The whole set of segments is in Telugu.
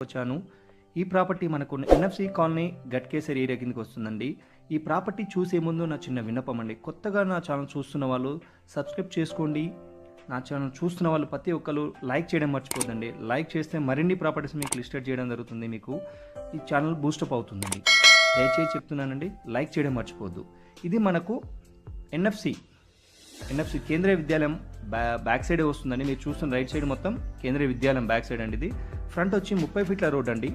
వచ్చాను. ఈ ప్రాపర్టీ మనకు ఎన్ఎఫ్సి కాలనీ గట్కేసర్ ఏరియా కిందకి వస్తుందండి. ఈ ప్రాపర్టీ చూసే ముందు నా చిన్న విన్నపం అండి, కొత్తగా నా ఛానల్ చూస్తున్న వాళ్ళు సబ్స్క్రైబ్ చేసుకోండి. నా ఛానల్ చూస్తున్న వాళ్ళు ప్రతి ఒక్కరు లైక్ చేయడం మర్చిపోదండి. లైక్ చేస్తే మరిన్ని ప్రాపర్టీస్ మీకు లిస్టెడ్ చేయడం జరుగుతుంది. మీకు ఈ ఛానల్ బూస్టప్ అవుతుందండి. దయచేసి చెప్తున్నానండి, లైక్ చేయడం మర్చిపోవద్దు. ఇది మనకు ఎన్ఎఫ్సి కేంద్రీయ విద్యాలయం బ్యాక్ సైడే వస్తుందండి. మీరు చూస్తున్న రైట్ సైడ్ మొత్తం కేంద్రీయ విద్యాలయం బ్యాక్ సైడ్ అండి. ఇది ఫ్రంట్ వచ్చి 30 ఫీట్ల రోడ్ అండి.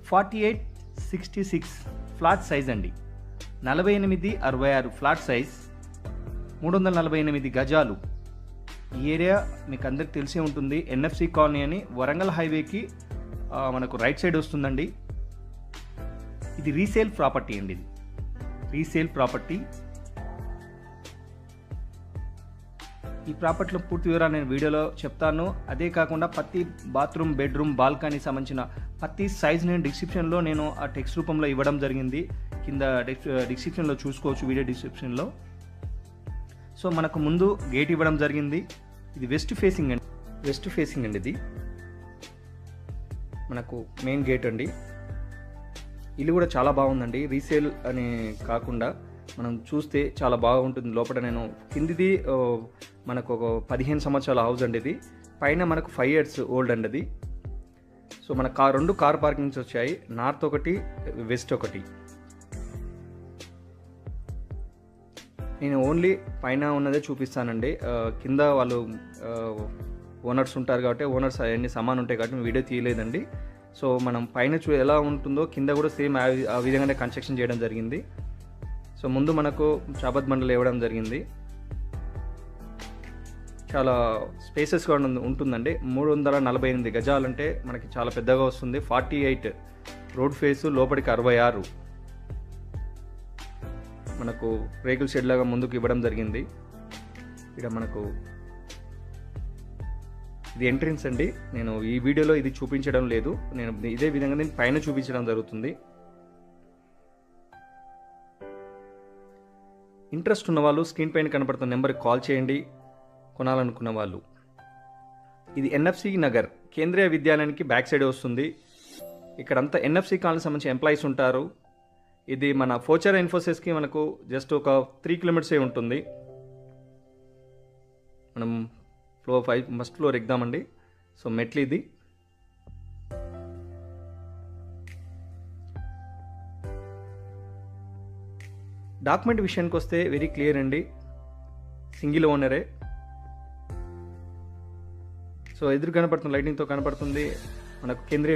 4866 ఫ్లాట్ సైజ్ అండి. 4866 ఫ్లాట్ సైజ్, 348 గజాలు. ఈ ఏరియా మీకు అందరికి తెలిసే ఉంటుంది. ఎన్ఎఫ్సి కాలనీ అని వరంగల్ హైవేకి మనకు రైట్ సైడ్ వస్తుందండి. ఇది రీసేల్ ప్రాపర్టీ అండి. ఇది రీసేల్ ప్రాపర్టీ. ఈ ప్రాపర్టీలో పూర్తి వివరాలు నేను వీడియోలో చెప్తాను. అదే కాకుండా ప్రతి బాత్రూమ్, బెడ్రూమ్, బాల్కనీ సంబంధించిన ప్రతి సైజ్ నేను డిస్క్రిప్షన్లో నేను ఆ టెక్స్ట్ రూపంలో ఇవ్వడం జరిగింది. కింద డిస్క్రిప్షన్లో చూసుకోవచ్చు, వీడియో డిస్క్రిప్షన్లో. సో మనకు ముందు గేట్ ఇవ్వడం జరిగింది. ఇది వెస్ట్ ఫేసింగ్ అండి. ఇది మనకు మెయిన్ గేట్ అండి. ఇల్లు కూడా చాలా బాగుందండి. రీసేల్ అని కాకుండా మనం చూస్తే చాలా బాగుంటుంది. లోపల నేను కిందిది మనకు ఒక 15 సంవత్సరాల హౌస్ అండి. ఇది పైన మనకు 5 years ఓల్డ్ అండి అది. సో మన రెండు కార్ పార్కింగ్స్ వచ్చాయి, నార్త్ ఒకటి, వెస్ట్ ఒకటి. నేను ఓన్లీ పైన ఉన్నదే చూపిస్తానండి. కింద వాళ్ళు ఓనర్స్ ఉంటారు కాబట్టి, ఓనర్స్ అన్ని సామాన్ ఉంటాయి కాబట్టి వీడియో తీయలేదండి. సో మనం పైన ఎలా ఉంటుందో కింద కూడా సేమ్ ఆ విధంగానే కన్స్ట్రక్షన్ చేయడం జరిగింది. సో ముందు మనకు చాబత్ బండలు ఇవ్వడం జరిగింది. చాలా స్పేసెస్గా ఉంటుందండి. 348 గజాలంటే మనకి చాలా పెద్దగా వస్తుంది. 48 రోడ్ ఫేసు, లోపలికి 66 మనకు రేకుల షెడ్ లాగా ముందుకు ఇవ్వడం జరిగింది. ఇక్కడ మనకు ఇది ఎంట్రన్స్ అండి. నేను ఈ వీడియోలో ఇది చూపించడం లేదు, నేను ఇదే విధంగా నేను పైన చూపించడం జరుగుతుంది. ఇంట్రెస్ట్ ఉన్న వాళ్ళు స్క్రీన్ పైన కనపడుతున్న నెంబర్కి కాల్ చేయండి, కొనాలనుకున్న వాళ్ళు. ఇది ఎన్ఎఫ్సి నగర్ కేంద్రీయ విద్యాలయానికి బ్యాక్ సైడ్ వస్తుంది. ఇక్కడంతా ఎన్ఎఫ్సి కాలనీ సంబంధించిన ఎంప్లాయీస్ ఉంటారు. ఇది మన ఫోచర్ ఇన్ఫోసిస్కి మనకు జస్ట్ ఒక 3 kilometers ఉంటుంది. మనం ఫస్ట్ ఫ్లోర్ ఎక్కుదామండి. సో మెట్లు ఇది. డాక్యుమెంట్ విషయానికి వస్తే వెరీ క్లియర్ అండి. సింగిల్ ఓనరే. సో ఎదురు కనపడుతుంది, లైటింగ్తో కనపడుతుంది మనకు కేంద్రీయ